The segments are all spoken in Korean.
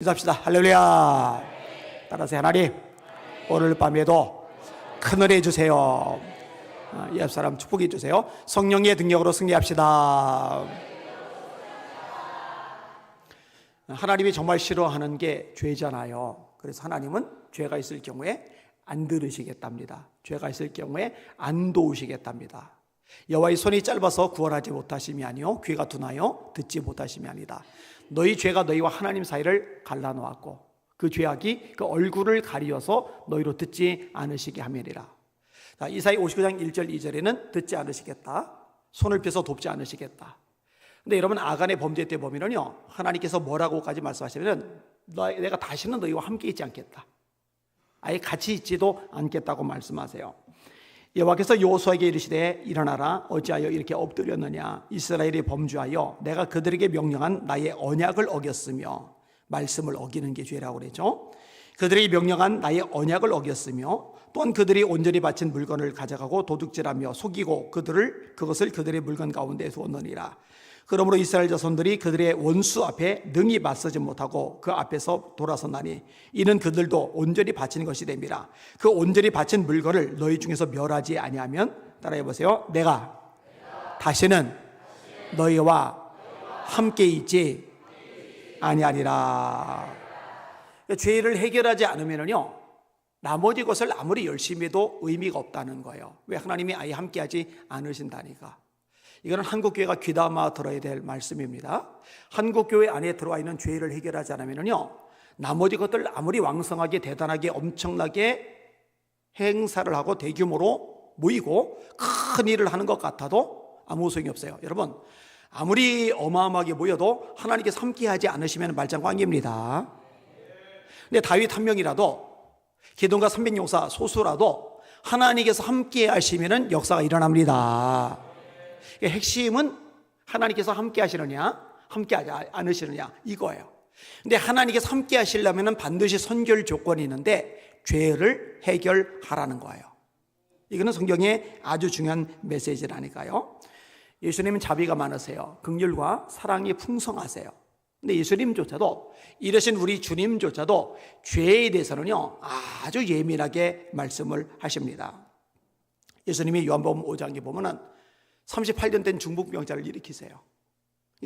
인사합시다. 할렐루야. 따라서 하나님, 오늘 밤에도 큰 은혜 주세요. 옆 사람 축복해 주세요. 성령의 능력으로 승리합시다. 하나님이 정말 싫어하는 게 죄잖아요. 그래서 하나님은 죄가 있을 경우에 안 들으시겠답니다. 죄가 있을 경우에 안 도우시겠답니다. 여호와의 손이 짧아서 구원하지 못하심이 아니요 귀가 둔하여 듣지 못하심이 아니다. 너희 죄가 너희와 하나님 사이를 갈라놓았고 그 죄악이 그 얼굴을 가리어서 너희로 듣지 않으시게 함이니라. 자, 이사야 59장 1절 2절에는 듣지 않으시겠다, 손을 펴서 돕지 않으시겠다. 근데 여러분, 아간의 범죄 때 보면은요, 하나님께서 뭐라고까지 말씀하시면 내가 다시는 너희와 함께 있지 않겠다, 아예 같이 있지도 않겠다고 말씀하세요. 여호와께서 여호수아에게 이르시되 일어나라, 어찌하여 이렇게 엎드렸느냐. 이스라엘이 범죄하여 내가 그들에게 명령한 나의 언약을 어겼으며, 말씀을 어기는 게 죄라고 그랬죠. 그들이 명령한 나의 언약을 어겼으며, 또한 그들이 온전히 바친 물건을 가져가고 도둑질하며 속이고 그것을 그들의 물건 가운데 두었느니라. 그러므로 이스라엘 자손들이 그들의 원수 앞에 능히 맞서지 못하고 그 앞에서 돌아섰나니 이는 그들도 온전히 바친 것이 됨이라. 그 온전히 바친 물건을 너희 중에서 멸하지 아니하면, 따라해 보세요, 내가 다시는 너희와 함께 있지 아니하리라. 죄를 해결하지 않으면요, 나머지 것을 아무리 열심히 해도 의미가 없다는 거예요. 왜? 하나님이 아예 함께하지 않으신다니까. 이거는 한국교회가 귀담아 들어야 될 말씀입니다. 한국교회 안에 들어와 있는 죄를 해결하지 않으면요, 나머지 것들 아무리 왕성하게 대단하게 엄청나게 행사를 하고 대규모로 모이고 큰 일을 하는 것 같아도 아무 소용이 없어요. 여러분, 아무리 어마어마하게 모여도 하나님께서 함께하지 않으시면 말짱광입니다. 근데 다윗 한 명이라도, 기돔과 300용사 소수라도 하나님께서 함께 하시면 역사가 일어납니다. 핵심은 하나님께서 함께 하시느냐, 함께 하지 않으시느냐, 이거예요. 근데 하나님께서 함께 하시려면 반드시 선결 조건이 있는데, 죄를 해결하라는 거예요. 이거는 성경의 아주 중요한 메시지라니까요. 예수님은 자비가 많으세요. 긍휼과 사랑이 풍성하세요. 근데 예수님조차도, 이러신 우리 주님조차도 죄에 대해서는요, 아주 예민하게 말씀을 하십니다. 예수님이 요한복음 5장에 보면은 38년 된 중풍병자를 일으키세요.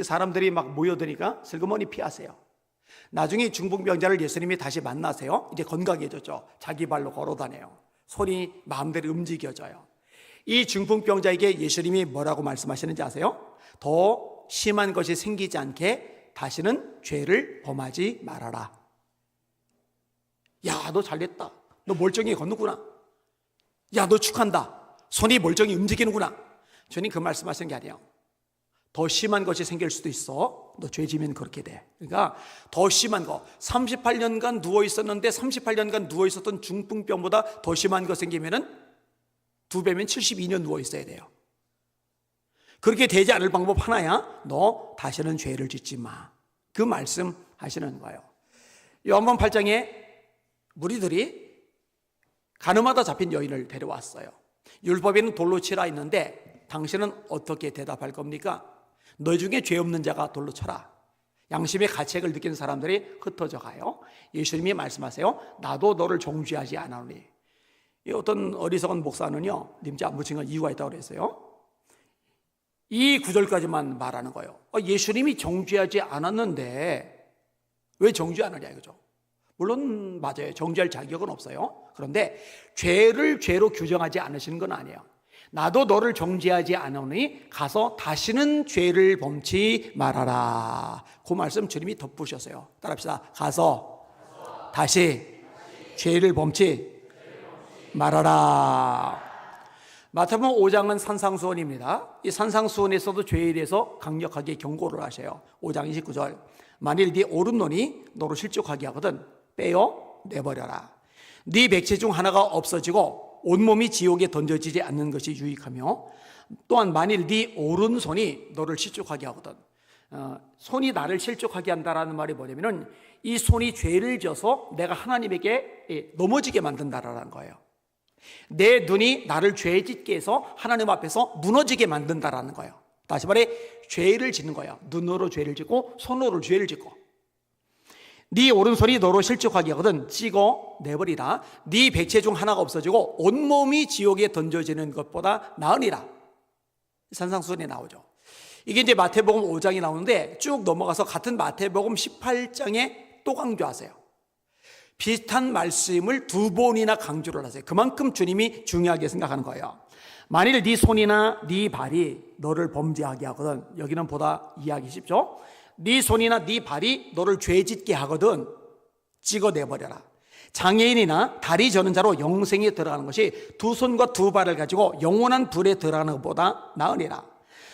사람들이 막 모여드니까 슬그머니 피하세요. 나중에 중풍병자를 예수님이 다시 만나세요. 이제 건강해졌죠. 자기 발로 걸어다녀요. 손이 마음대로 움직여져요. 이 중풍병자에게 예수님이 뭐라고 말씀하시는지 아세요? 더 심한 것이 생기지 않게 다시는 죄를 범하지 말아라. 야, 너 잘됐다. 너 멀쩡히 걷는구나. 야, 너 축한다. 손이 멀쩡히 움직이는구나. 주님 그 말씀하시는 게 아니에요. 더 심한 것이 생길 수도 있어. 너 죄 지면 그렇게 돼. 그러니까 더 심한 거, 38년간 누워 있었는데 38년간 누워 있었던 중풍병보다 더 심한 거 생기면은 2배면 72년 누워 있어야 돼요. 그렇게 되지 않을 방법 하나야. 너 다시는 죄를 짓지 마. 그 말씀 하시는 거예요. 요한복음 8장에 무리들이 가늠하다 잡힌 여인을 데려왔어요. 율법에는 돌로 치라 있는데 당신은 어떻게 대답할 겁니까? 너 중에 죄 없는 자가 돌로 쳐라. 양심의 가책을 느끼는 사람들이 흩어져 가요. 예수님이 말씀하세요. 나도 너를 정죄하지 않으니. 어떤 어리석은 목사는요, 님자 안 붙인 건 이유가 있다고 그랬어요. 이 구절까지만 말하는 거예요. 예수님이 정죄하지 않았는데 왜 정죄하느냐 이거죠. 물론 맞아요. 정죄할 자격은 없어요. 그런데 죄를 죄로 규정하지 않으시는 건 아니에요. 나도 너를 정죄하지 않으니 가서 다시는 죄를 범치 말아라. 그 말씀 주님이 덧붙였어요. 따라합시다. 가서 다시 죄를 범치 말아라. 마태복음 5장은 산상수훈입니다. 이 산상수훈에서도 죄에 대해서 강력하게 경고를 하셔요. 5장 29절. 만일 네 오른손이 너로 실족하게 하거든 빼어 내버려라. 네 백체 중 하나가 없어지고 온몸이 지옥에 던져지지 않는 것이 유익하며, 또한 만일 네 오른손이 너를 실족하게 하거든. 손이 나를 실족하게 한다라는 말이 뭐냐면은 이 손이 죄를 져서 내가 하나님에게 넘어지게 만든다라는 거예요. 내 눈이 나를 죄 짓게 해서 하나님 앞에서 무너지게 만든다라는 거예요. 다시 말해 죄를 짓는 거예요. 눈으로 죄를 짓고 손으로 죄를 짓고. 네 오른손이 너로 실족하게 하거든 찍어 내버리라. 네 백체 중 하나가 없어지고 온몸이 지옥에 던져지는 것보다 나으니라. 산상수훈에 나오죠. 이게 이제 마태복음 5장이 나오는데 쭉 넘어가서 같은 마태복음 18장에 또 강조하세요. 비슷한 말씀을 두 번이나 강조를 하세요. 그만큼 주님이 중요하게 생각하는 거예요. 만일 네 손이나 네 발이 너를 범죄하게 하거든, 여기는 보다 이해하기 쉽죠? 네 손이나 네 발이 너를 죄짓게 하거든 찍어내버려라. 장애인이나 다리 저는 자로 영생에 들어가는 것이 두 손과 두 발을 가지고 영원한 불에 들어가는 것보다 나으니라.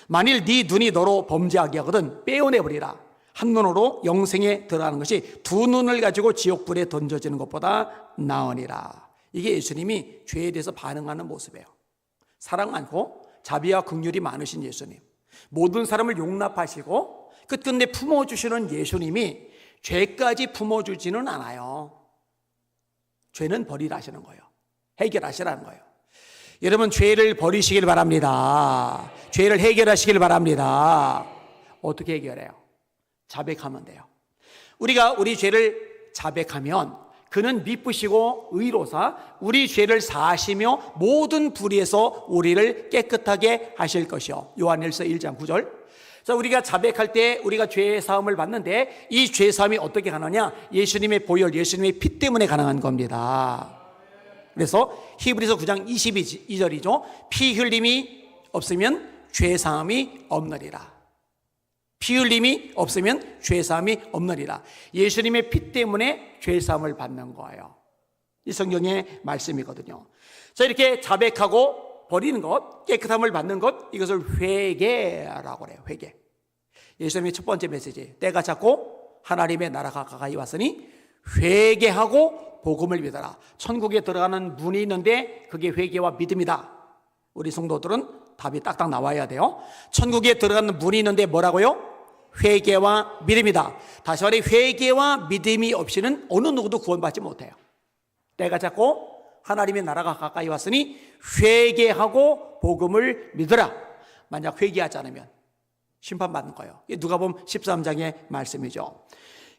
만일 네 눈이 너로 범죄하게 하거든 빼어내버리라. 한 눈으로 영생에 들어가는 것이 두 눈을 가지고 지옥불에 던져지는 것보다 나으니라. 이게 예수님이 죄에 대해서 반응하는 모습이에요. 사랑 많고 자비와 긍휼이 많으신 예수님, 모든 사람을 용납하시고 끝끝내 품어주시는 예수님이 죄까지 품어주지는 않아요. 죄는 버리라시는 거예요. 해결하시라는 거예요. 여러분, 죄를 버리시길 바랍니다. 죄를 해결하시길 바랍니다. 어떻게 해결해요? 자백하면 돼요. 우리가 우리 죄를 자백하면 그는 미쁘시고 의로사 우리 죄를 사하시며 모든 불의에서 우리를 깨끗하게 하실 것이요. 요한일서 1장 9절. 자, 우리가 자백할 때 우리가 죄 사함을 받는데 이 죄 사함이 어떻게 가능하냐? 예수님의 보혈, 예수님의 피 때문에 가능한 겁니다. 그래서 히브리서 9장 22절이죠. 피 흘림이 없으면 죄 사함이 없느니라. 피 흘림이 없으면 죄 사함이 없느니라. 예수님의 피 때문에 죄 사함을 받는 거예요. 이 성경의 말씀이거든요. 자, 이렇게 자백하고 버리는 것, 깨끗함을 받는 것, 이것을 회개라고 그래요. 회개. 예수님의 첫 번째 메시지, 때가 찼고 하나님의 나라가 가까이 왔으니 회개하고 복음을 믿어라. 천국에 들어가는 문이 있는데 그게 회개와 믿음이다. 우리 성도들은 답이 딱딱 나와야 돼요. 천국에 들어가는 문이 있는데 뭐라고요? 회개와 믿음이다. 다시 말해, 회개와 믿음이 없이는 어느 누구도 구원받지 못해요. 때가 찼고 하나님의 나라가 가까이 왔으니 회개하고 복음을 믿어라. 만약 회개하지 않으면 심판받는 거예요. 누가복음 13장의 말씀이죠.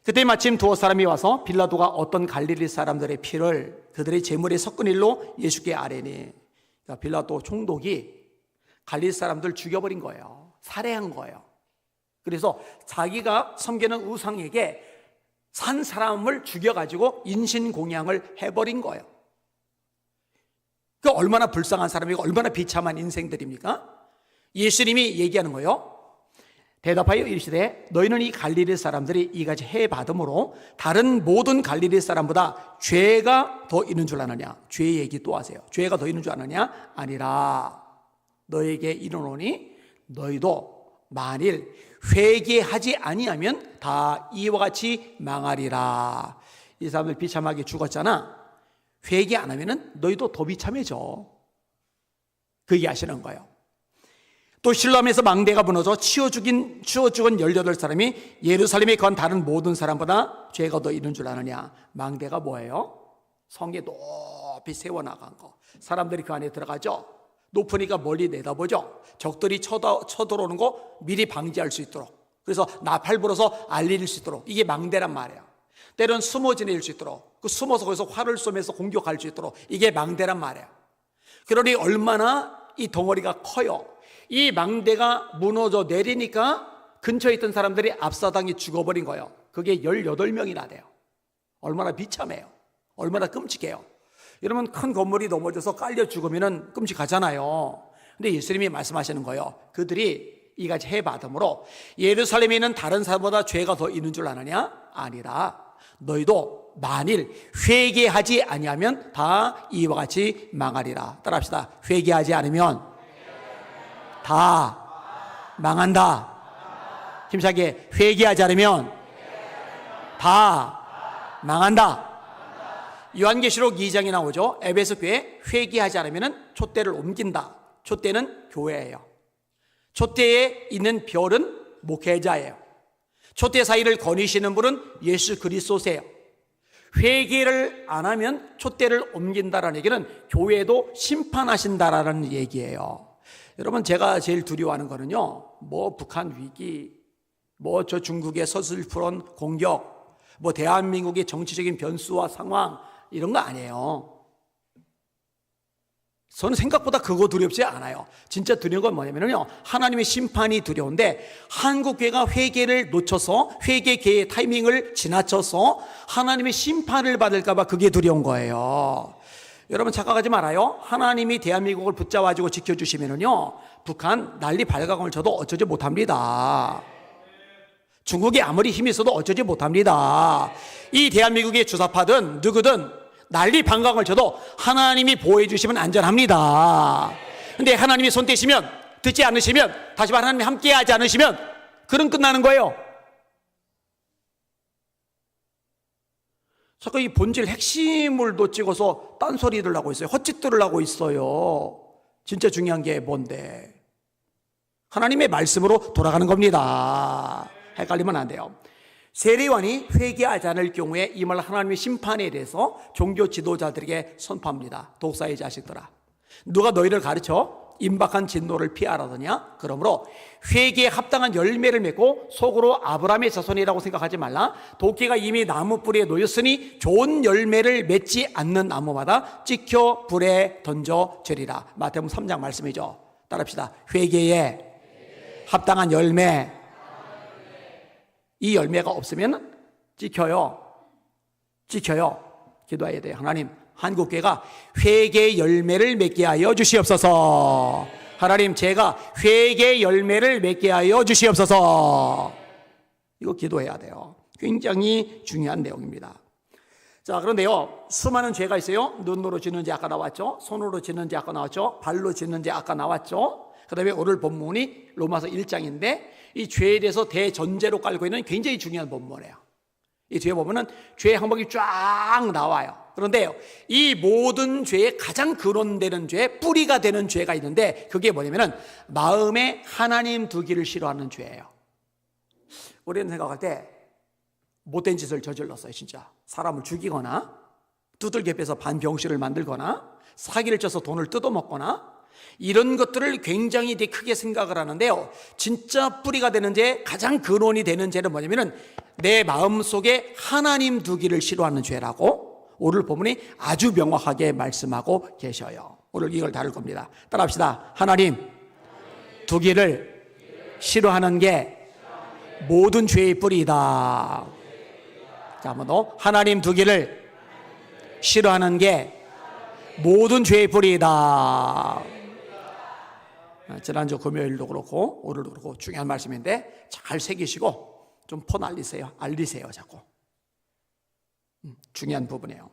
그때 마침 두어 사람이 와서 빌라도가 어떤 갈릴리 사람들의 피를 그들의 제물에 섞은 일로 예수께 아뢰니, 그러니까 빌라도 총독이 갈릴리 사람들 죽여버린 거예요. 살해한 거예요. 그래서 자기가 섬기는 우상에게 산 사람을 죽여가지고 인신공양을 해버린 거예요. 그 얼마나 불쌍한 사람이고 얼마나 비참한 인생들입니까? 예수님이 얘기하는 거예요. 대답하여 이르시되 너희는 이 갈릴리 사람들이 이같이 해받음으로 다른 모든 갈릴리 사람보다 죄가 더 있는 줄 아느냐? 죄 얘기 또 하세요. 죄가 더 있는 줄 아느냐? 아니라 너에게 이르노니 너희도 만일 회개하지 아니하면 다 이와 같이 망하리라. 이 사람들 비참하게 죽었잖아. 회개 안 하면은 너희도 더 비참해져. 그 얘기 하시는 거예요. 또 실로암에서 망대가 무너져 치워 죽은 18사람이 예루살렘에 건 다른 모든 사람보다 죄가 더 있는 줄 아느냐? 망대가 뭐예요? 성에 높이 세워나간 거. 사람들이 그 안에 들어가죠. 높으니까 멀리 내다보죠. 적들이 쳐들어오는 거 미리 방지할 수 있도록. 그래서 나팔 불어서 알릴 수 있도록. 이게 망대란 말이에요. 때론 숨어 지낼 수 있도록, 그 숨어서 거기서 활을 쏘면서 공격할 수 있도록. 이게 망대란 말이에요. 그러니 얼마나 이 덩어리가 커요. 이 망대가 무너져 내리니까 근처에 있던 사람들이 압사당해 죽어버린 거예요. 그게 18명이나 돼요. 얼마나 비참해요. 얼마나 끔찍해요. 여러분, 큰 건물이 넘어져서 깔려 죽으면 끔찍하잖아요. 근데 예수님이 말씀하시는 거예요. 그들이 이같이 해받음으로 예루살렘에 있는 다른 사람보다 죄가 더 있는 줄 아느냐? 아니라 너희도 만일 회개하지 아니하면 다 이와 같이 망하리라. 따라합시다. 회개하지 않으면 다 망한다. 힘차게 회개하지 않으면 다 망한다. 요한계시록 2장에 나오죠. 에베소 교회 회개하지 않으면 촛대를 옮긴다. 촛대는 교회예요. 촛대에 있는 별은 목회자예요. 촛대 사이를 거니시는 분은 예수 그리스도세요. 회개를 안 하면 촛대를 옮긴다라는 얘기는 교회도 심판하신다라는 얘기예요. 여러분, 제가 제일 두려워하는 거는요, 뭐 북한 위기, 뭐 저 중국의 서슬프런 공격, 뭐 대한민국의 정치적인 변수와 상황 이런 거 아니에요. 저는 생각보다 그거 두렵지 않아요. 진짜 두려운 건 뭐냐면요, 하나님의 심판이 두려운데 한국교회가 회개를 놓쳐서 회개의 타이밍을 지나쳐서 하나님의 심판을 받을까 봐 그게 두려운 거예요. 여러분 착각하지 말아요. 하나님이 대한민국을 붙잡아주고 지켜주시면요, 북한 난리 발각을 쳐도 어쩌지 못합니다. 중국이 아무리 힘이 있어도 어쩌지 못합니다. 이 대한민국의 주사파든 누구든 난리 방광을 쳐도 하나님이 보호해 주시면 안전합니다. 근데 하나님이 손 떼시면, 듣지 않으시면, 다시 말해 하나님이 함께 하지 않으시면 그럼 끝나는 거예요. 자꾸 이 본질 핵심을 놓치고서 딴소리를 하고 있어요. 헛짓들을 하고 있어요. 진짜 중요한 게 뭔데? 하나님의 말씀으로 돌아가는 겁니다. 헷갈리면 안 돼요. 세례요한이 회개하지 않을 경우에 이 말 하나님의 심판에 대해서 종교 지도자들에게 선포합니다. 독사의 자식들아, 누가 너희를 가르쳐 임박한 진노를 피하라더냐? 그러므로 회개에 합당한 열매를 맺고 속으로 아브라함의 자손이라고 생각하지 말라. 도끼가 이미 나무 뿌리에 놓였으니 좋은 열매를 맺지 않는 나무마다 찍혀 불에 던져지리라. 마태복음 3장 말씀이죠. 따라합시다. 회개에 합당한 열매, 이 열매가 없으면 찍혀요. 기도해야 돼요. 하나님, 한국교회가 회개의 열매를 맺게 하여 주시옵소서. 하나님, 제가 회개의 열매를 맺게 하여 주시옵소서. 이거 기도해야 돼요. 굉장히 중요한 내용입니다. 자, 그런데요, 수많은 죄가 있어요. 눈으로 짓는 죄 아까 나왔죠. 손으로 짓는 죄 아까 나왔죠. 발로 짓는 죄 아까 나왔죠. 그 다음에 오늘 본문이 로마서 1장인데 이 죄에 대해서 대전제로 깔고 있는 굉장히 중요한 본문이에요. 이 뒤에 보면은 죄의 항목이 쫙 나와요. 그런데요, 이 모든 죄의 가장 근원되는 죄, 뿌리가 되는 죄가 있는데 그게 뭐냐면은 마음에 하나님 두기를 싫어하는 죄예요. 우리는 생각할 때 못된 짓을 저질렀어요. 진짜 사람을 죽이거나 두들겨 빼서 반병실을 만들거나 사기를 쳐서 돈을 뜯어먹거나 이런 것들을 굉장히 되게 크게 생각을 하는데요, 진짜 뿌리가 되는 죄, 가장 근원이 되는 죄는 뭐냐면은 내 마음속에 하나님 두기를 싫어하는 죄라고 오늘 본문이 아주 명확하게 말씀하고 계셔요. 오늘 이걸 다룰 겁니다. 따라합시다. 하나님 두기를 싫어하는 게 모든 죄의 뿌리이다. 자, 한번 더. 하나님 두기를 싫어하는 게 모든 죄의 뿌리이다. 지난주 금요일도 그렇고 오늘도 그렇고 중요한 말씀인데 잘 새기시고 좀 퍼날리세요. 알리세요. 자꾸. 중요한 부분이에요.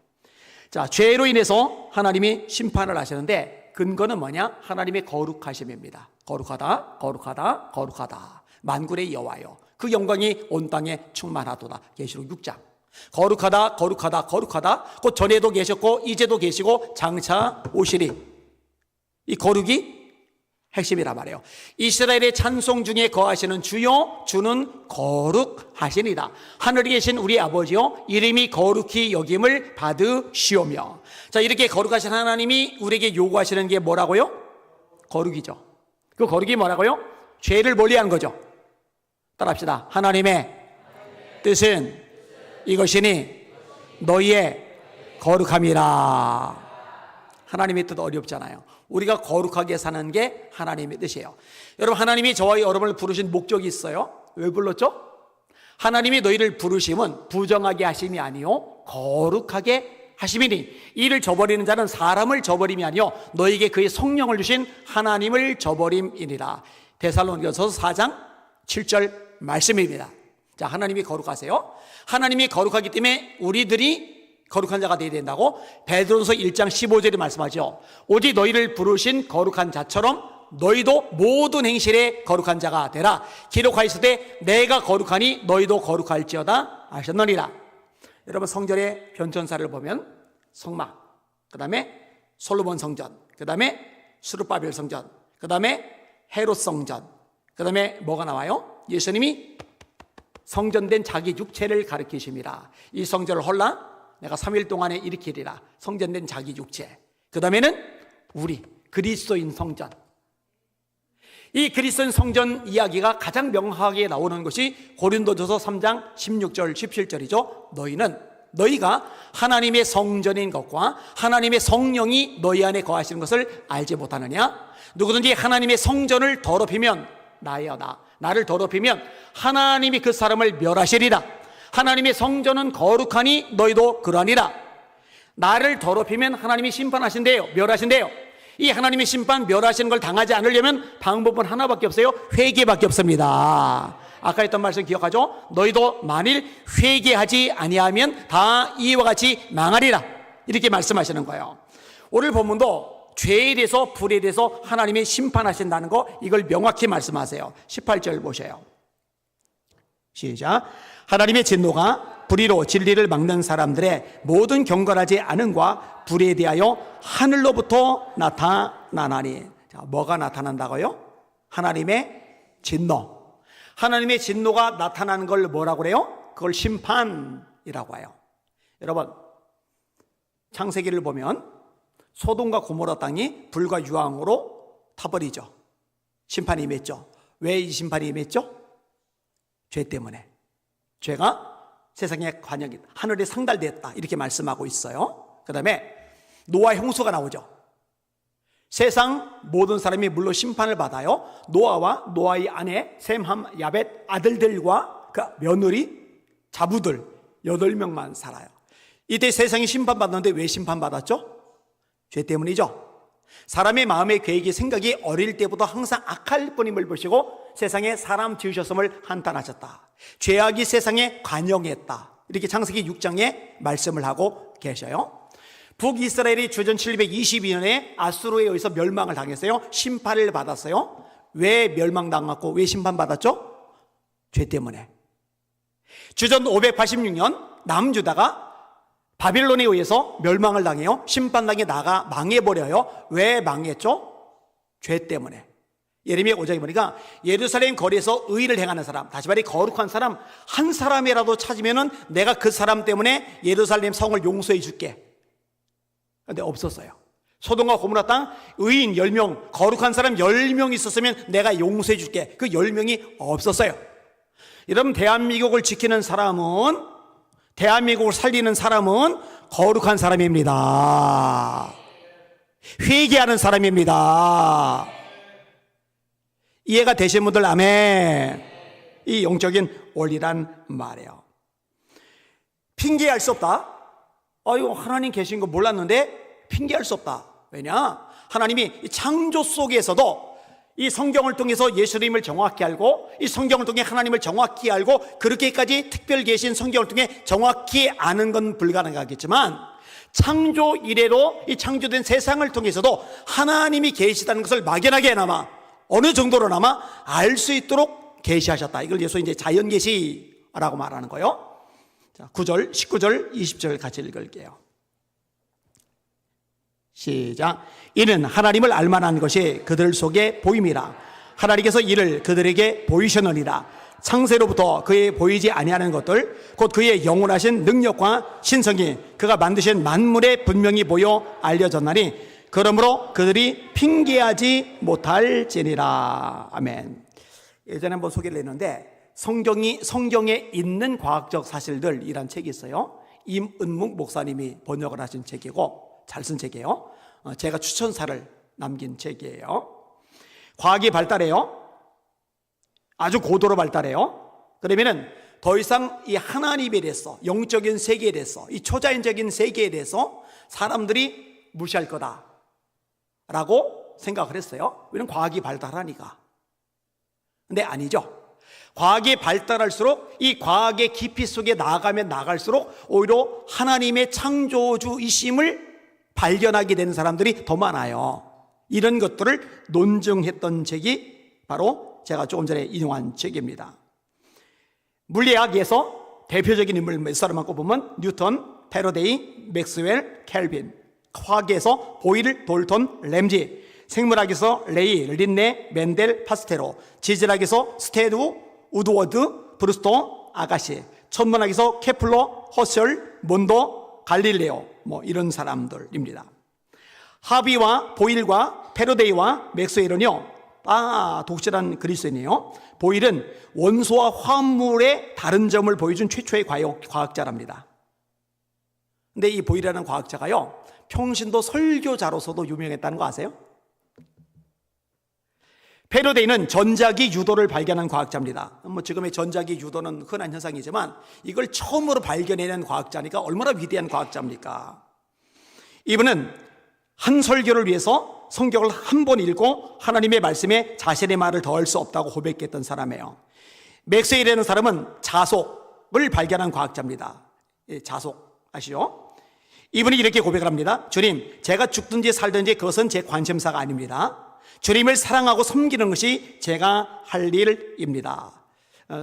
자, 죄로 인해서 하나님이 심판을 하시는데 근거는 뭐냐? 하나님의 거룩하심입니다. 거룩하다, 거룩하다, 거룩하다. 만군의 여호와여, 그 영광이 온 땅에 충만하도다. 계시록 6장. 거룩하다, 거룩하다, 거룩하다. 곧 전에도 계셨고 이제도 계시고 장차 오시리. 이 거룩이 핵심이란 말이에요. 이스라엘의 찬송 중에 거하시는 주여, 주는 거룩하시니다. 하늘에 계신 우리 아버지여, 이름이 거룩히 여김을 받으시오며. 자, 이렇게 거룩하신 하나님이 우리에게 요구하시는 게 뭐라고요? 거룩이죠. 그 거룩이 뭐라고요? 죄를 멀리하는 거죠. 따라합시다. 하나님의 뜻은 이것이니 너희의 거룩함이라. 하나님의 뜻 어렵잖아요. 우리가 거룩하게 사는 게 하나님의 뜻이에요. 여러분, 하나님이 저와 여러분을 부르신 목적이 있어요. 왜 불렀죠? 하나님이 너희를 부르심은 부정하게 하심이 아니요 거룩하게 하심이니 이를 저버리는 자는 사람을 저버림이 아니요 너희에게 그의 성령을 주신 하나님을 저버림이니라. 데살로니가서 4장 7절 말씀입니다. 자, 하나님이 거룩하세요. 하나님이 거룩하기 때문에 우리들이 거룩한 자가 되어야 된다고 베드로서 1장 15절에 말씀하죠. 오직 너희를 부르신 거룩한 자처럼 너희도 모든 행실에 거룩한 자가 되라. 기록하였으되 내가 거룩하니 너희도 거룩할지어다 하셨느니라. 여러분, 성전의 변천사를 보면 성막, 그 다음에 솔로몬 성전, 그 다음에 스룹바벨 성전, 그 다음에 헤롯 성전, 그 다음에 뭐가 나와요? 예수님이 성전된 자기 육체를 가리키심이라. 이 성전을 헐라 내가 3일 동안에 일으키리라. 성전된 자기 육체. 그 다음에는 우리 그리스도인 성전. 이 그리스도인 성전 이야기가 가장 명확하게 나오는 것이 고린도전서 3장 16절 17절이죠. 너희가 하나님의 성전인 것과 하나님의 성령이 너희 안에 거하시는 것을 알지 못하느냐? 누구든지 하나님의 성전을 더럽히면 나를 더럽히면 하나님이 그 사람을 멸하시리라. 하나님의 성전은 거룩하니 너희도 그러하니라. 나를 더럽히면 하나님이 심판하신대요, 멸하신대요. 이 하나님의 심판, 멸하시는 걸 당하지 않으려면 방법은 하나밖에 없어요. 회개밖에 없습니다. 아까 했던 말씀 기억하죠? 너희도 만일 회개하지 아니하면 다 이와 같이 망하리라. 이렇게 말씀하시는 거예요. 오늘 본문도 죄에 대해서, 불에 대해서 하나님이 심판하신다는 거, 이걸 명확히 말씀하세요. 18절 보세요. 시작. 하나님의 진노가 불의로 진리를 막는 사람들의 모든 경건하지 않음과 불에 대하여 하늘로부터 나타나나니. 자, 뭐가 나타난다고요? 하나님의 진노. 하나님의 진노가 나타나는 걸 뭐라고 그래요? 그걸 심판이라고 해요. 여러분, 창세기를 보면 소돔과 고모라 땅이 불과 유황으로 타버리죠. 심판이 임했죠. 왜 이 심판이 임했죠? 죄 때문에. 죄가 세상에 관영이, 하늘에 상달됐다, 이렇게 말씀하고 있어요. 그 다음에 노아 홍수가 나오죠. 세상 모든 사람이 물로 심판을 받아요. 노아와 노아의 아내 셈, 함, 야벳 아들들과 그 며느리, 자부들 8명만 살아요. 이때 세상이 심판받는데 왜 심판받았죠? 죄 때문이죠. 사람의 마음의 계획이, 생각이 어릴 때부터 항상 악할 뿐임을 보시고 세상에 사람 지으셨음을 한탄하셨다. 죄악이 세상에 관영했다. 이렇게 창세기 6장에 말씀을 하고 계셔요. 북이스라엘이 주전 722년에 아수르에 의해서 멸망을 당했어요. 심판을 받았어요. 왜 멸망당했고 왜 심판받았죠? 죄 때문에. 주전 586년 남유다가 바빌론에 의해서 멸망을 당해요. 심판당해 나가 망해버려요. 왜 망했죠? 죄 때문에. 예레미야 5장에 보니까 예루살렘 거리에서 의를 행하는 사람, 다시 말해 거룩한 사람 한 사람이라도 찾으면은 내가 그 사람 때문에 예루살렘 성을 용서해 줄게. 근데 없었어요. 소돔과 고모라 땅 의인 10명, 거룩한 사람 10명 있었으면 내가 용서해 줄게. 그 10명이 없었어요. 여러분, 대한민국을 지키는 사람은, 대한민국을 살리는 사람은 거룩한 사람입니다. 회개하는 사람입니다. 이해가 되신 분들 아멘. 이 영적인 원리란 말이에요. 핑계할 수 없다. 이거 하나님 계신 거 몰랐는데 핑계할 수 없다. 왜냐? 하나님이 창조 속에서도 이 성경을 통해서 예수님을 정확히 알고, 이 성경을 통해 하나님을 정확히 알고, 그렇게까지 특별 계신 성경을 통해 정확히 아는 건 불가능하겠지만, 창조 이래로 이 창조된 세상을 통해서도 하나님이 계시다는 것을 막연하게나마, 어느 정도로나마 알 수 있도록 계시하셨다. 이걸 예수 이제 자연 계시라고 말하는 거예요. 자, 9절, 19절, 20절 같이 읽을게요. 시작. 이는 하나님을 알만한 것이 그들 속에 보임이라. 하나님께서 이를 그들에게 보이셨느니라. 창세로부터 그의 보이지 아니하는 것들, 곧 그의 영원하신 능력과 신성이 그가 만드신 만물에 분명히 보여 알려졌나니 그러므로 그들이 핑계하지 못할지니라. 아멘. 예전에 한번 소개를 했는데 성경에 있는 과학적 사실들이란 책이 있어요. 임은묵 목사님이 번역을 하신 책이고 잘 쓴 책이에요. 제가 추천사를 남긴 책이에요. 과학이 발달해요. 아주 고도로 발달해요. 그러면은 더 이상 이 하나님에 대해서, 영적인 세계에 대해서, 이 초자연적인 세계에 대해서 사람들이 무시할 거다 라고 생각을 했어요. 왜냐면 과학이 발달하니까. 근데 아니죠. 과학이 발달할수록 이 과학의 깊이 속에 나아가면 나갈수록 오히려 하나님의 창조주이심을 발견하게 되는 사람들이 더 많아요. 이런 것들을 논증했던 책이 바로 제가 조금 전에 인용한 책입니다. 물리학에서 대표적인 인물 몇 사람만 꼽으면 뉴턴, 패러데이, 맥스웰, 켈빈. 화학에서 보일, 돌톤, 램지. 생물학에서 레이, 린네, 멘델, 파스테로. 지질학에서 스테두, 우드워드, 브루스토, 아가시. 천문학에서 케플러, 허셜, 몬도, 갈릴레오. 이런 사람들입니다. 하비와 보일과 패러데이와 맥스웰은요, 독실한 그리스도인이에요. 보일은 원소와 화합물의 다른 점을 보여준 최초의 과학자랍니다. 근데 이 보일이라는 과학자가요, 평신도 설교자로서도 유명했다는 거 아세요? 패러데이는 전자기 유도를 발견한 과학자입니다. 지금의 전자기 유도는 흔한 현상이지만 이걸 처음으로 발견해낸 과학자니까 얼마나 위대한 과학자입니까? 이분은 한 설교를 위해서 성경을 한 번 읽고 하나님의 말씀에 자신의 말을 더할 수 없다고 고백했던 사람이에요. 맥스웰이라는 사람은 자속을 발견한 과학자입니다. 자속 아시죠? 이분이 이렇게 고백을 합니다. 주님, 제가 죽든지 살든지 그것은 제 관심사가 아닙니다. 주님을 사랑하고 섬기는 것이 제가 할 일입니다.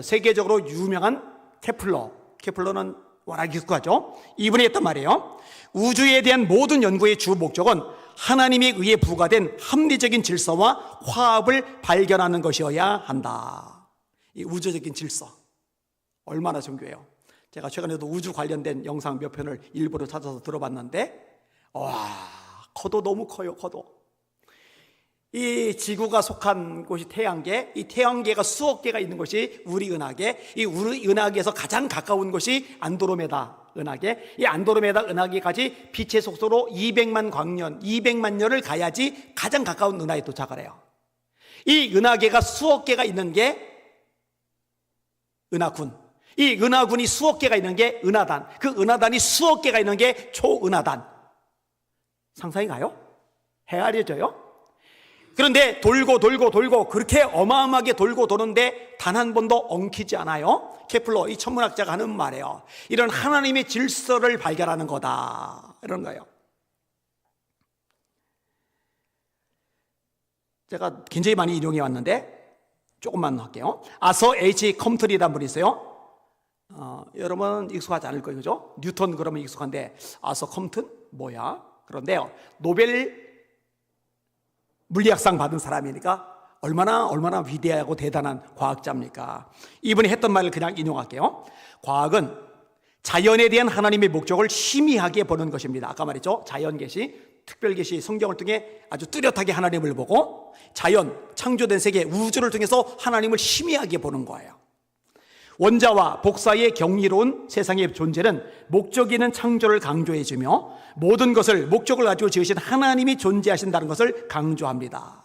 세계적으로 유명한 케플러는 워낙 익숙하죠. 이분이 했던 말이에요. 우주에 대한 모든 연구의 주 목적은 하나님에 의해 부과된 합리적인 질서와 화합을 발견하는 것이어야 한다. 이 우주적인 질서 얼마나 정교해요. 제가 최근에도 우주 관련된 영상 몇 편을 일부러 찾아서 들어봤는데 커도 너무 커요. 커도 이 지구가 속한 곳이 태양계, 이 태양계가 수억 개가 있는 곳이 우리 은하계, 이 우리 은하계에서 가장 가까운 곳이 안드로메다 은하계, 이 안드로메다 은하계까지 빛의 속도로 200만 년을 가야지 가장 가까운 은하에 도착을 해요. 이 은하계가 수억 개가 있는 게 은하군, 이 은하군이 수억 개가 있는 게 은하단, 그 은하단이 수억 개가 있는 게 초은하단. 상상이 가요? 헤아려져요? 그런데 돌고 그렇게 어마어마하게 돌고 도는데 단 한 번도 엉키지 않아요. 케플러, 이 천문학자가 하는 말이에요. 이런 하나님의 질서를 발견하는 거다, 이런 거예요. 제가 굉장히 많이 인용해 왔는데 조금만 할게요. 아서 H 컴틀이라는 분이 있어요. 여러분은 익숙하지 않을 거예요, 그죠? 뉴턴 그러면 익숙한데 아서 컴튼 뭐야? 그런데요, 노벨 물리학상 받은 사람이니까 얼마나 위대하고 대단한 과학자입니까? 이분이 했던 말을 그냥 인용할게요. 과학은 자연에 대한 하나님의 목적을 희미하게 보는 것입니다. 아까 말했죠, 자연계시, 특별계시, 성경을 통해 아주 뚜렷하게 하나님을 보고, 자연, 창조된 세계, 우주를 통해서 하나님을 희미하게 보는 거예요. 원자와 복사의 경이로운 세상의 존재는 목적 있는 창조를 강조해주며 모든 것을 목적을 가지고 지으신 하나님이 존재하신다는 것을 강조합니다.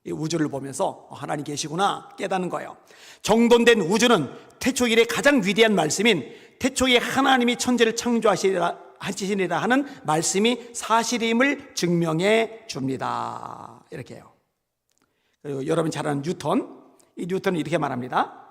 이 우주를 보면서 하나님 계시구나 깨닫는 거예요. 정돈된 우주는 태초일의 가장 위대한 말씀인 태초에 하나님이 천지를 창조하시리라 하는 말씀이 사실임을 증명해 줍니다. 이렇게 해요. 그리고 여러분 잘 아는 뉴턴, 이 뉴턴은 이렇게 말합니다.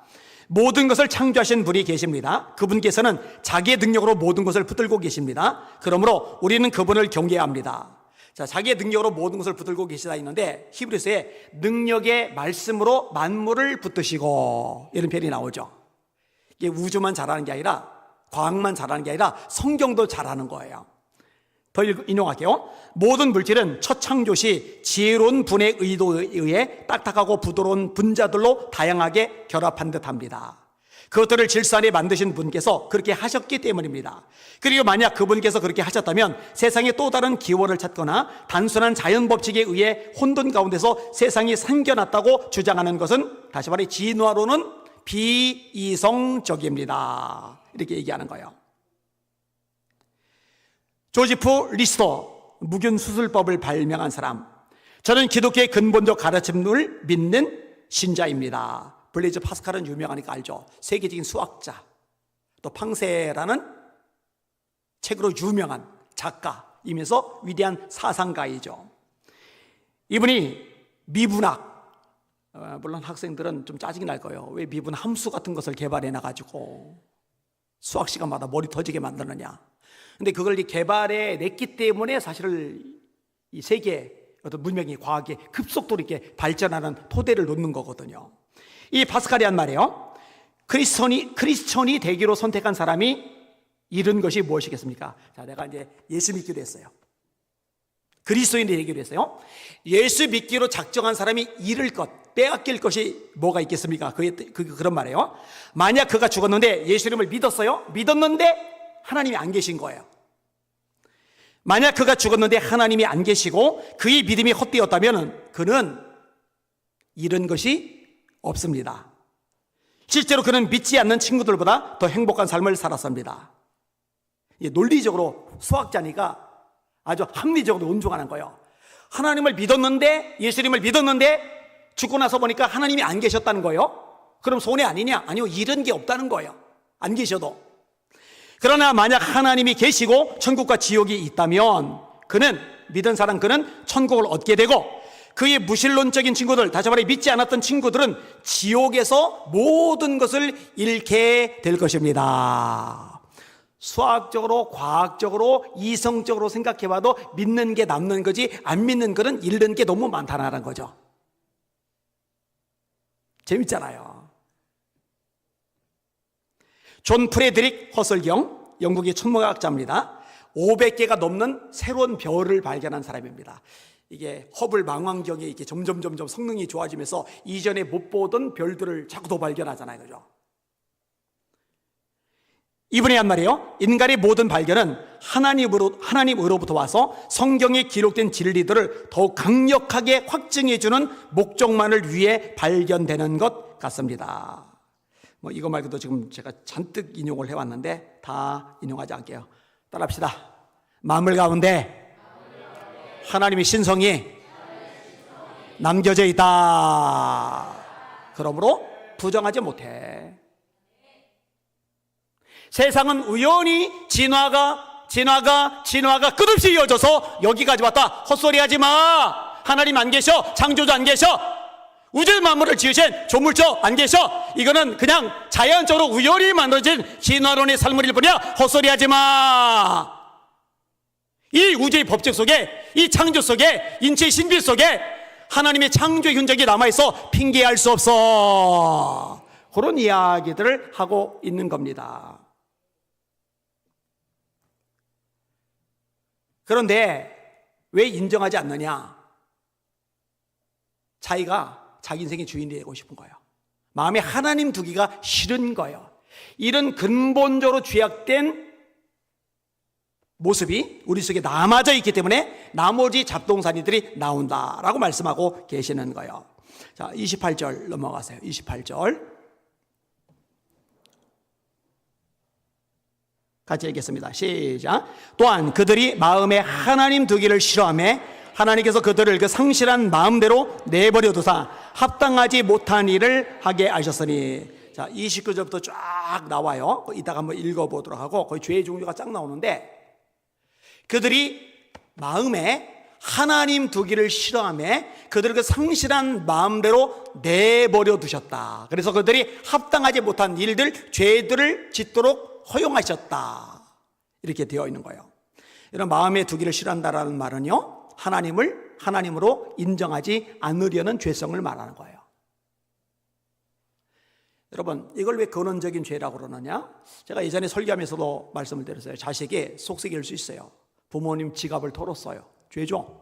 모든 것을 창조하신 분이 계십니다. 그분께서는 자기의 능력으로 모든 것을 붙들고 계십니다. 그러므로 우리는 그분을 경외합니다. 자, 자기의 능력으로 모든 것을 붙들고 계시다 있는데 히브리서에 능력의 말씀으로 만물을 붙드시고 이런 표현이 나오죠. 이게 우주만 잘하는 게 아니라 과학만 잘하는 게 아니라 성경도 잘하는 거예요. 더 인용할게요. 모든 물질은 첫 창조 시 지혜로운 분의 의도에 의해 딱딱하고 부드러운 분자들로 다양하게 결합한 듯합니다. 그것들을 질서 안에 만드신 분께서 그렇게 하셨기 때문입니다. 그리고 만약 그분께서 그렇게 하셨다면 세상에 또 다른 기원을 찾거나 단순한 자연 법칙에 의해 혼돈 가운데서 세상이 생겨났다고 주장하는 것은 다시 말해 진화론은 비이성적입니다. 이렇게 얘기하는 거예요. 조지프 리스터, 무균수술법을 발명한 사람, 저는 기독교의 근본적 가르침을 믿는 신자입니다. 블레이즈 파스칼은 유명하니까 알죠. 세계적인 수학자, 또 팡세라는 책으로 유명한 작가이면서 위대한 사상가이죠. 이분이 미분학, 물론 학생들은 좀 짜증이 날 거예요. 왜 미분 함수 같은 것을 개발해놔가지고 수학 시간마다 머리 터지게 만드느냐. 근데 그걸 개발해 냈기 때문에 사실 이 세계의 어떤 문명이 과학이 급속도로 이렇게 발전하는 토대를 놓는 거거든요. 이 파스칼이 한 말이에요. 크리스천이 되기로 선택한 사람이 잃은 것이 무엇이겠습니까? 자, 내가 이제 예수 믿기로 했어요. 그리스도인이 되기로 했어요. 예수 믿기로 작정한 사람이 잃을 것, 빼앗길 것이 뭐가 있겠습니까? 그런 말이에요. 만약 그가 죽었는데 예수님을 믿었어요. 믿었는데 하나님이 안 계신 거예요. 만약 그가 죽었는데 하나님이 안 계시고 그의 믿음이 헛되었다면 그는 잃은 것이 없습니다. 실제로 그는 믿지 않는 친구들보다 더 행복한 삶을 살았습니다. 논리적으로 수학자니까 아주 합리적으로 운종하는 거예요. 하나님을 믿었는데, 예수님을 믿었는데 죽고 나서 보니까 하나님이 안 계셨다는 거예요. 그럼 손해 아니냐? 아니요, 잃은 게 없다는 거예요. 안 계셔도. 그러나 만약 하나님이 계시고 천국과 지옥이 있다면 그는, 믿은 사람 그는 천국을 얻게 되고, 그의 무신론적인 친구들, 다시 말해 믿지 않았던 친구들은 지옥에서 모든 것을 잃게 될 것입니다. 수학적으로, 과학적으로, 이성적으로 생각해봐도 믿는 게 남는 거지, 안 믿는 것은 잃는 게 너무 많다는 거죠. 재밌잖아요. 존 프레드릭 허설경, 영국의 천문학자입니다. 500개가 넘는 새로운 별을 발견한 사람입니다. 이게 허블 망원경이 이렇게 점점 성능이 좋아지면서 이전에 못 보던 별들을 자꾸 더 발견하잖아요. 그죠? 이분이 한 말이에요. 인간의 모든 발견은 하나님으로부터 와서 성경에 기록된 진리들을 더욱 강력하게 확증해주는 목적만을 위해 발견되는 것 같습니다. 이거 말고도 지금 제가 잔뜩 인용을 해왔는데 다 인용하지 않게요. 따라합시다. 만물 가운데 하나님의 신성이 남겨져 있다. 그러므로 부정하지 못해. 세상은 우연히 진화가 끝없이 이어져서 여기까지 왔다. 헛소리하지 마. 하나님 안 계셔. 창조주 안 계셔. 우주 만물을 지으신 조물주 안 계셔. 이거는 그냥 자연적으로 우연히 만들어진 진화론의 삶을 일뿐이야. 헛소리하지 마. 이 우주의 법칙 속에, 이 창조 속에, 인체의 신비 속에 하나님의 창조의 흔적이 남아있어 핑계할 수 없어. 그런 이야기들을 하고 있는 겁니다. 그런데 왜 인정하지 않느냐? 자기가 자기 인생의 주인이 되고 싶은 거예요. 마음에 하나님 두기가 싫은 거예요. 이런 근본적으로 죄악된 모습이 우리 속에 남아져 있기 때문에 나머지 잡동사니들이 나온다라고 말씀하고 계시는 거예요. 자, 28절 넘어가세요. 28절 같이 읽겠습니다. 시작. 또한 그들이 마음에 하나님 두기를 싫어하며 하나님께서 그들을 그 상실한 마음대로 내버려 두사 합당하지 못한 일을 하게 하셨으니. 자, 29절부터 쫙 나와요. 이따가 한번 읽어보도록 하고, 거의 죄의 종류가 쫙 나오는데, 그들이 마음에 하나님 두기를 싫어하며 그들을 그 상실한 마음대로 내버려 두셨다. 그래서 그들이 합당하지 못한 일들, 죄들을 짓도록 허용하셨다. 이렇게 되어 있는 거예요. 이런 마음에 두기를 싫어한다라는 말은요, 하나님을 하나님으로 인정하지 않으려는 죄성을 말하는 거예요. 여러분, 이걸 왜 근원적인 죄라고 그러느냐? 제가 예전에 설교하면서도 말씀을 드렸어요. 자식이 속삭일 수 있어요. 부모님 지갑을 털었어요. 죄죠.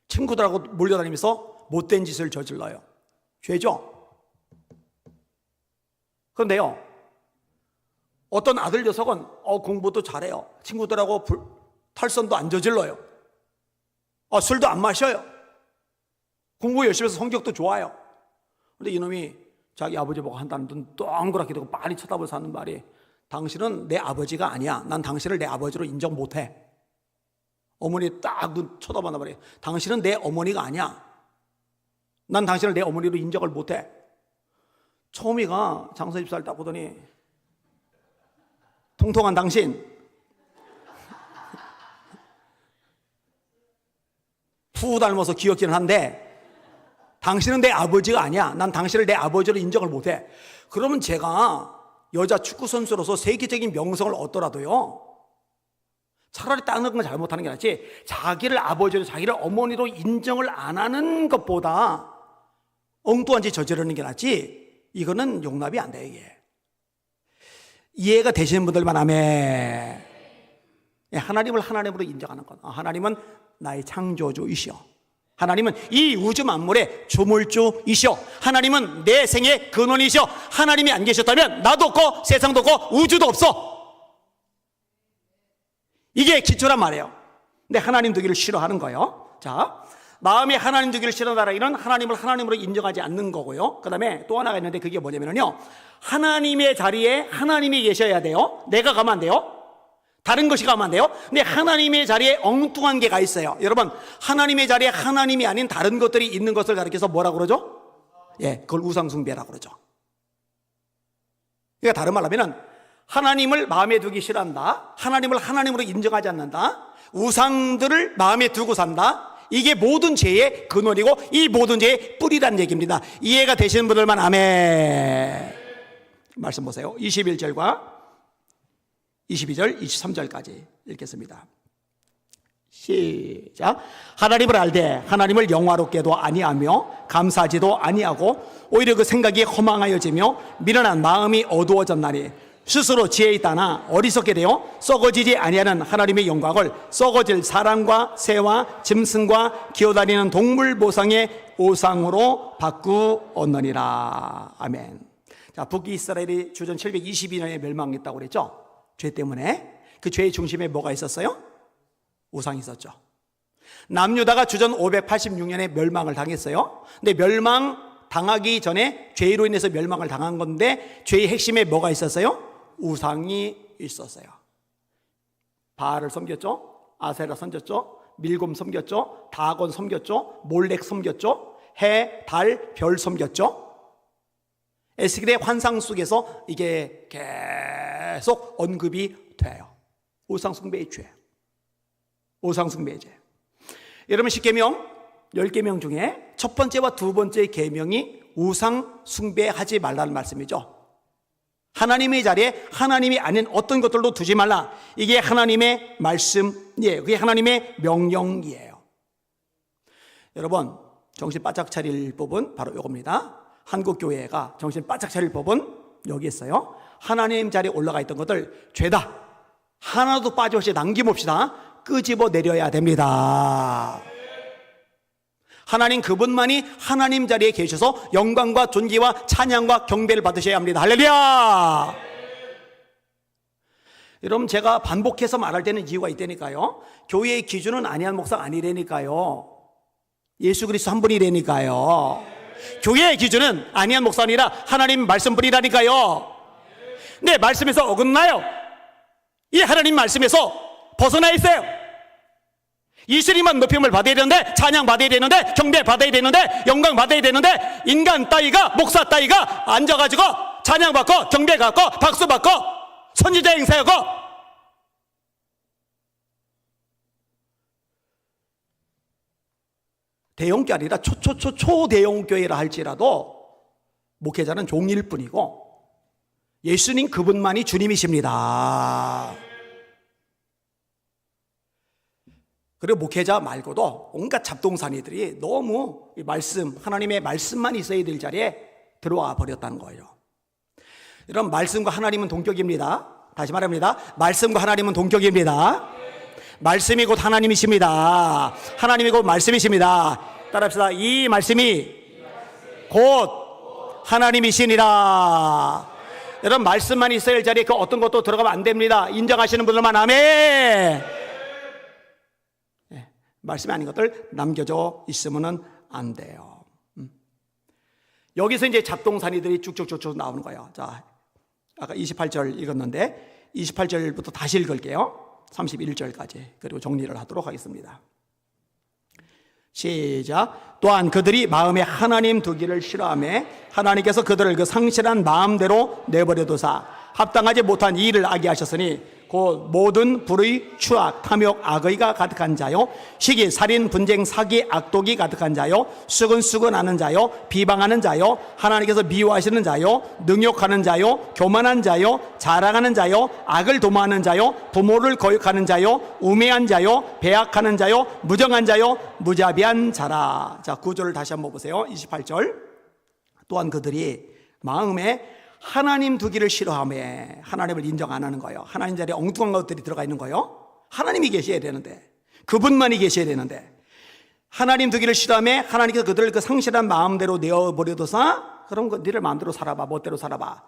친구들하고 몰려다니면서 못된 짓을 저질러요. 죄죠. 그런데요, 어떤 아들 녀석은 공부도 잘해요. 친구들하고 탈선도 안 저질러요. 술도 안 마셔요. 공부 열심히 해서 성격도 좋아요. 근데 이놈이 자기 아버지 보고 한다는 눈 동그랗게 되고 많이 쳐다보면서 하는 말이, 당신은 내 아버지가 아니야. 난 당신을 내 아버지로 인정 못해. 어머니 딱 눈 쳐다본단 말이에요. 당신은 내 어머니가 아니야. 난 당신을 내 어머니로 인정을 못해. 처음이가 장사 집사를 딱 보더니, 통통한 당신, 푸 닮아서 귀엽기는 한데 당신은 내 아버지가 아니야. 난 당신을 내 아버지로 인정을 못해. 그러면 제가 여자 축구선수로서 세계적인 명성을 얻더라도요, 차라리 다른 건 잘못하는 게 낫지, 자기를 아버지로, 자기를 어머니로 인정을 안 하는 것보다 엉뚱한 짓 저지르는 게 낫지, 이거는 용납이 안 돼. 이게 이해가 되시는 분들만 하면, 하나님을 하나님으로 인정하는 것. 하나님은 나의 창조주이시오. 하나님은 이 우주 만물의 조물주이시오. 하나님은 내 생의 근원이시오. 하나님이 안 계셨다면 나도 없고 세상도 없고 우주도 없어. 이게 기초란 말이에요. 근데 하나님 두기를 싫어하는 거예요. 자, 마음에 하나님 두기를 싫어하라. 이는 하나님을 하나님으로 인정하지 않는 거고요. 그 다음에 또 하나가 있는데 그게 뭐냐면요, 하나님의 자리에 하나님이 계셔야 돼요. 내가 가면 안 돼요. 다른 것이 가면 안 돼요. 근데 하나님의 자리에 엉뚱한 게 가 있어요. 여러분, 하나님의 자리에 하나님이 아닌 다른 것들이 있는 것을 가리켜서 뭐라고 그러죠? 예, 그걸 우상숭배라고 그러죠. 그러니까 다른 말로 하면은 하나님을 마음에 두기 싫어한다, 하나님을 하나님으로 인정하지 않는다, 우상들을 마음에 두고 산다, 이게 모든 죄의 근원이고 이 모든 죄의 뿌리라는 얘기입니다. 이해가 되시는 분들만 아멘. 말씀 보세요. 21절과 22절, 23절까지 읽겠습니다. 시작. 하나님을 알되 하나님을 영화롭게도 아니하며 감사하지도 아니하고 오히려 그 생각이 허망하여지며 미련한 마음이 어두워졌나니 스스로 지혜 있다나 어리석게 되어 썩어지지 아니하는 하나님의 영광을 썩어질 사람과 새와 짐승과 기어다니는 동물 모상의 우상으로 바꾸었느니라. 아멘. 자, 북이스라엘이 주전 722년에 멸망했다고 그랬죠. 죄 때문에. 그 죄의 중심에 뭐가 있었어요? 우상이 있었죠. 남유다가 주전 586년에 멸망을 당했어요. 근데 멸망 당하기 전에 죄로 인해서 멸망을 당한 건데 죄의 핵심에 뭐가 있었어요? 우상이 있었어요. 바알을 섬겼죠. 아세라 섬겼죠. 밀곰 섬겼죠. 다곤 섬겼죠. 몰렉 섬겼죠. 해, 달, 별 섬겼죠. 에스겔의 환상 속에서 이게 계속 언급이 돼요. 우상숭배의 죄, 우상숭배의 죄. 여러분, 10계명 10계명 중에 첫 번째와 두 번째 계명이 우상숭배하지 말라는 말씀이죠. 하나님의 자리에 하나님이 아닌 어떤 것들도 두지 말라. 이게 하나님의 말씀이에요. 그게 하나님의 명령이에요. 여러분, 정신 바짝 차릴 법은 바로 이겁니다. 한국교회가 정신 바짝 차릴 법은 여기 있어요. 하나님 자리에 올라가 있던 것들 죄다, 하나도 빠짐없이 남김없이다 끄집어 내려야 됩니다. 하나님 그분만이 하나님 자리에 계셔서 영광과 존귀와 찬양과 경배를 받으셔야 합니다. 할렐루야. 여러분, 제가 반복해서 말할 때는 이유가 있다니까요. 교회의 기준은 아니한 목사가 아니라니까요. 예수 그리스도 한 분이라니까요. 교회의 기준은 아니한 목사가 아니라 하나님 말씀뿐이라니까요. 네, 말씀에서 어긋나요. 이 하나님 말씀에서 벗어나 있어요. 예수님만 높임을 받아야 되는데, 찬양 받아야 되는데, 경배 받아야 되는데, 영광 받아야 되는데, 인간 따위가, 목사 따위가 앉아가지고 찬양 받고 경배 받고 박수 받고 선지자 행사하고, 대형교 아니라 초대형교회라 할지라도 목회자는 종일 뿐이고 예수님 그분만이 주님이십니다. 그리고 목회자 말고도 온갖 잡동사니들이 너무 이 말씀, 하나님의 말씀만 있어야 될 자리에 들어와 버렸다는 거예요. 여러분, 말씀과 하나님은 동격입니다. 다시 말합니다. 말씀과 하나님은 동격입니다. 말씀이 곧 하나님이십니다. 하나님이 곧 말씀이십니다. 따라합시다. 이 말씀이 곧 하나님이시니라. 여러분, 말씀만 있어야 할 자리에 그 어떤 것도 들어가면 안 됩니다. 인정하시는 분들만 아멘. 네, 말씀이 아닌 것들 남겨져 있으면 안 돼요. 여기서 이제 잡동사니들이 쭉쭉쭉쭉 나오는 거예요. 자, 아까 28절 읽었는데 28절부터 다시 읽을게요. 31절까지. 그리고 정리를 하도록 하겠습니다. 시작. 또한 그들이 마음에 하나님 두기를 싫어하며 하나님께서 그들을 그 상실한 마음대로 내버려두사 합당하지 못한 일을 하게 하셨으니 곧 모든 불의, 추악, 탐욕, 악의가 가득한 자요, 시기, 살인, 분쟁, 사기, 악독이 가득한 자요, 수근수근하는 자요, 비방하는 자요, 하나님께서 미워하시는 자요, 능욕하는 자요, 교만한 자요, 자랑하는 자요, 악을 도모하는 자요, 부모를 거역하는 자요, 우매한 자요, 배악하는 자요, 무정한 자요, 무자비한 자라. 자, 9절을 다시 한번 보세요. 28절. 또한 그들이 마음에 하나님 두기를 싫어하며 하나님을 인정 안 하는 거예요. 하나님 자리에 엉뚱한 것들이 들어가 있는 거예요. 하나님이 계셔야 되는데, 그분만이 계셔야 되는데, 하나님 두기를 싫어하며 하나님께서 그들을 그 상실한 마음대로 내어버려둬서 그럼 니를 마음대로 살아봐, 멋대로 살아봐,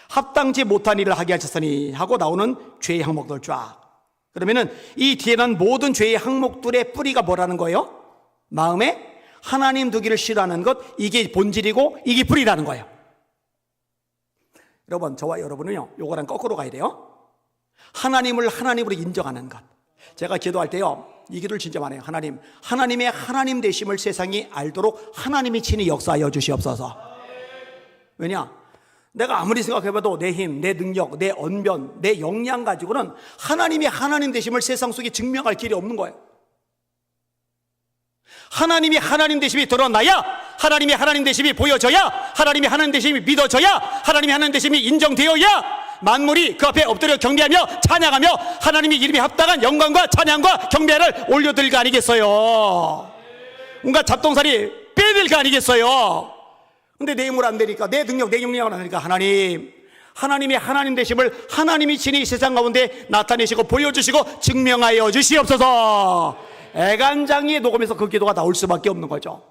합당치 못한 일을 하게 하셨으니 하고 나오는 죄의 항목들 쫙. 그러면은 이 뒤에 난 모든 죄의 항목들의 뿌리가 뭐라는 거예요? 마음에 하나님 두기를 싫어하는 것, 이게 본질이고 이게 불이라는 거예요. 여러분, 저와 여러분은요, 요거랑 거꾸로 가야 돼요. 하나님을 하나님으로 인정하는 것. 제가 기도할 때요, 이 기도를 진짜 많이 해요. 하나님, 하나님의 하나님 되심을 세상이 알도록 하나님이 친히 역사하여 주시옵소서. 왜냐? 내가 아무리 생각해봐도 내 힘, 내 능력, 내 언변, 내 역량 가지고는 하나님의 하나님 되심을 세상 속에 증명할 길이 없는 거예요. 하나님이 하나님 되심이 드러나야, 하나님의 하나님 되심이 보여져야, 하나님의 하나님 되심이 믿어져야, 하나님의 하나님 되심이 인정되어야 만물이 그 앞에 엎드려 경배하며 찬양하며 하나님의 이름에 합당한 영광과 찬양과 경배를 올려드릴 거 아니겠어요? 뭔가 잡동사니 빼낼 거 아니겠어요? 근데 내 힘으로 안 되니까, 내 능력, 내 역량으로 안 되니까 하나님의 하나님 되심을 하나님이 친히 세상 가운데 나타내시고 보여주시고 증명하여 주시옵소서. 애간장이 녹음해서 그 기도가 나올 수밖에 없는 거죠.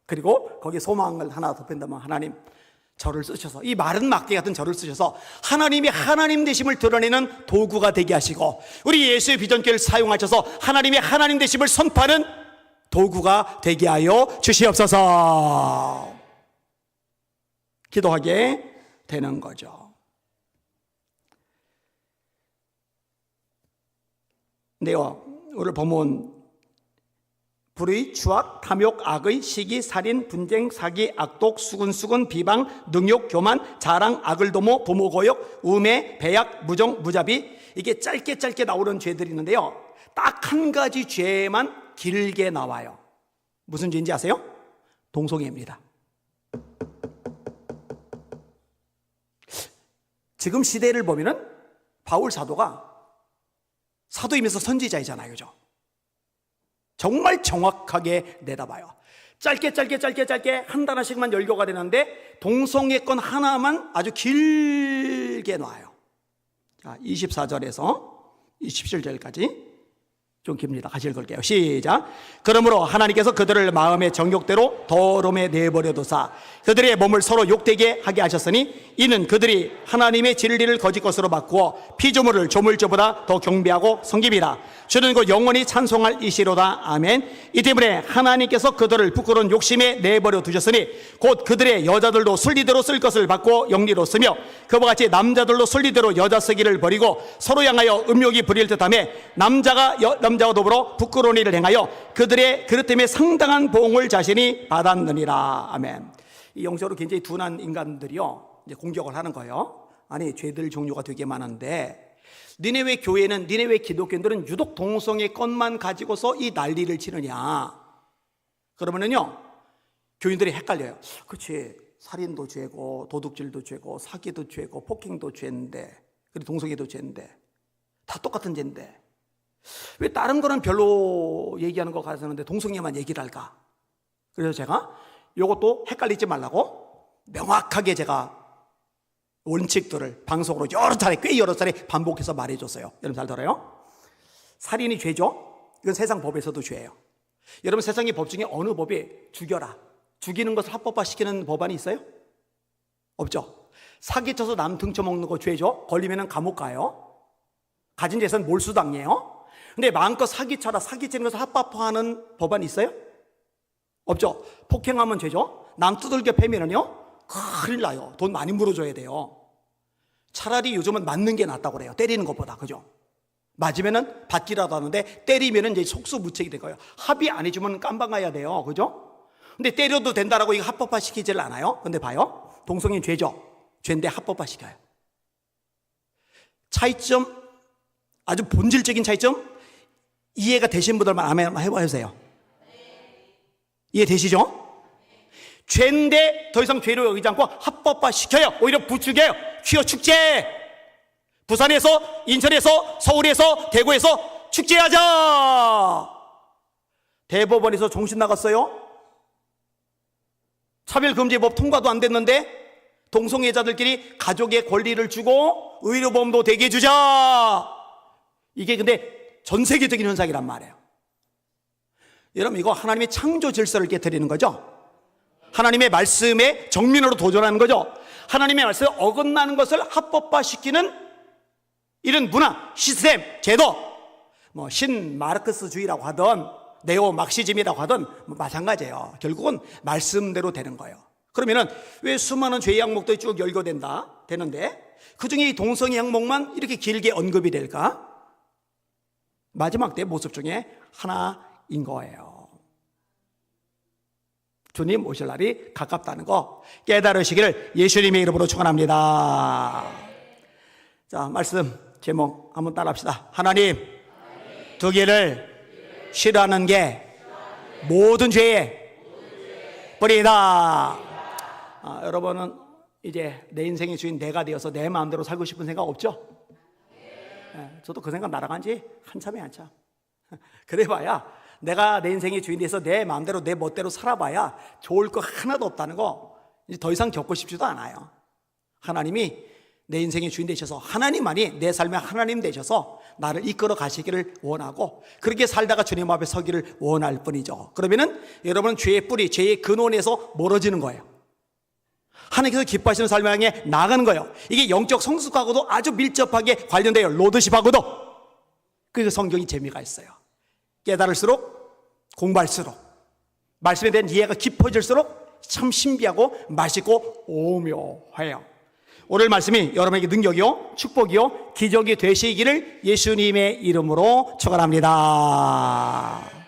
그리고 거기에 소망을 하나 덧댄다면, 하나님 저를 쓰셔서, 이 마른 막대 같은 저를 쓰셔서 하나님의 하나님 되심을 드러내는 도구가 되게 하시고, 우리 예수의 비전교회를 사용하셔서 하나님의 하나님 되심을 선포하는 도구가 되게 하여 주시옵소서. 기도하게 되는 거죠. 네요, 오늘 본문 불의, 추악, 탐욕, 악의, 시기, 살인, 분쟁, 사기, 악독, 수군수군, 비방, 능욕, 교만, 자랑, 악을 도모, 부모 고역, 우매, 배약, 무정, 무자비, 이게 짧게 나오는 죄들이 있는데요, 딱 한 가지 죄만 길게 나와요. 무슨 죄인지 아세요? 동성애입니다. 지금 시대를 보면은 바울 사도가 사도이면서 선지자이잖아요, 그죠? 정말 정확하게 내다봐요. 짧게 한 단어씩만 열교가 되는데 동성애권 하나만 아주 길게 놔요. 자, 24절에서 27절까지 좀 깁니다. 같이 읽을게요. 시작. 그러므로 하나님께서 그들을 마음의 정욕대로 더러움에 내버려 두사 그들의 몸을 서로 욕되게 하게 하셨으니, 이는 그들이 하나님의 진리를 거짓 것으로 바꾸어 피조물을 조물주보다 더 경배하고 섬김이라. 주는 곧 영원히 찬송할 이시로다. 아멘. 이 때문에 하나님께서 그들을 부끄러운 욕심에 내버려 두셨으니, 곧 그들의 여자들도 순리대로 쓸 것을 바꾸어 영리로 쓰며, 그와 같이 남자들도 순리대로 여자 쓰기를 버리고 서로 향하여 음욕이 부릴 듯하며, 남자와 더불어 부끄러운 일을 행하여 그들의 그릇 때문에 상당한 보응을 자신이 받았느니라. 아멘. 이 영적으로 굉장히 둔한 인간들이요, 이제 공격을 하는 거예요. 아니, 죄들 종류가 되게 많은데 니네왜 교회는, 니네왜 기독교인들은 유독 동성애 건만 가지고서 이 난리를 치느냐? 그러면은요, 교인들이 헷갈려요. 그렇지, 살인도 죄고 도둑질도 죄고 사기도 죄고 폭행도 죄인데, 그리고 동성애도 죄인데, 다 똑같은 죄인데 왜 다른 거는 별로 얘기하는 거 가서는데 동성애만 얘기를 할까? 그래서 제가 이것도 헷갈리지 말라고 명확하게 제가 원칙들을 방송으로 꽤 여러 차례 반복해서 말해줬어요. 여러분 잘 들어요? 살인이 죄죠? 이건 세상 법에서도 죄예요. 여러분, 세상의 법 중에 어느 법이 죽여라, 죽이는 것을 합법화시키는 법안이 있어요? 없죠. 사기쳐서 남 등쳐먹는 거 죄죠? 걸리면 감옥 가요. 가진 재산 몰수당해요. 근데 마음껏 사기쳐라, 사기치는 것을 합법화하는 법안이 있어요? 없죠. 폭행하면 죄죠. 남 두들겨 패면은요, 큰일 나요. 돈 많이 물어줘야 돼요. 차라리 요즘은 맞는 게 낫다고 그래요, 때리는 것보다. 그죠? 맞으면은 받기라도 하는데 때리면은 이제 속수무책이 될 거예요. 합의 안 해주면 깜방 가야 돼요. 그죠? 근데 때려도 된다라고 이거 합법화 시키질 않아요. 근데 봐요, 동성애 죄죠. 죄인데 합법화 시켜요. 차이점, 아주 본질적인 차이점, 이해가 되신 분들만 아멘 해보세요. 이해되시죠? 죄인데 더 이상 죄로 여기지 않고 합법화 시켜요. 오히려 부추겨요. 퀴어 축제, 부산에서, 인천에서, 서울에서, 대구에서 축제하자. 대법원에서 정신 나갔어요. 차별금지법 통과도 안 됐는데 동성애자들끼리 가족의 권리를 주고 의료보험도 되게 해주자. 이게 근데 전 세계적인 현상이란 말이에요. 여러분, 이거 하나님의 창조 질서를 깨트리는 거죠. 하나님의 말씀에 정면으로 도전하는 거죠. 하나님의 말씀에 어긋나는 것을 합법화시키는 이런 문화, 시스템, 제도, 뭐 신마르크스주의라고 하던 네오 막시즘이라고 하든 마찬가지예요. 결국은 말씀대로 되는 거예요. 그러면은 왜 수많은 죄의 항목들이 쭉 열거된다 되는데 그 중에 이 동성애 항목만 이렇게 길게 언급이 될까? 마지막 때 모습 중에 하나인 거예요. 주님 오실 날이 가깝다는 거 깨달으시기를 예수님의 이름으로 축원합니다. 자, 말씀 제목 한번 따라합시다. 하나님, 두 개를 싫어하는 게 모든 죄의 뿌리다. 여러분은 이제 내 인생의 주인 내가 되어서 내 마음대로 살고 싶은 생각 없죠? 저도 그 생각 날아간 지 한참이 한참. 그래봐야 내가 내 인생의 주인이 돼서 내 마음대로 내 멋대로 살아봐야 좋을 거 하나도 없다는 거 이제 더 이상 겪고 싶지도 않아요. 하나님이 내 인생의 주인 되셔서 하나님만이 내 삶의 하나님 되셔서 나를 이끌어 가시기를 원하고 그렇게 살다가 주님 앞에 서기를 원할 뿐이죠. 그러면은 여러분은 죄의 뿌리, 죄의 근원에서 멀어지는 거예요. 하나님께서 기뻐하시는 삶을 향해 나가는 거예요. 이게 영적 성숙하고도 아주 밀접하게 관련돼요. 로드십하고도. 그래서 성경이 재미가 있어요. 깨달을수록 공부할수록 말씀에 대한 이해가 깊어질수록 참 신비하고 맛있고 오묘해요. 오늘 말씀이 여러분에게 능력이요 축복이요 기적이 되시기를 예수님의 이름으로 축원합니다.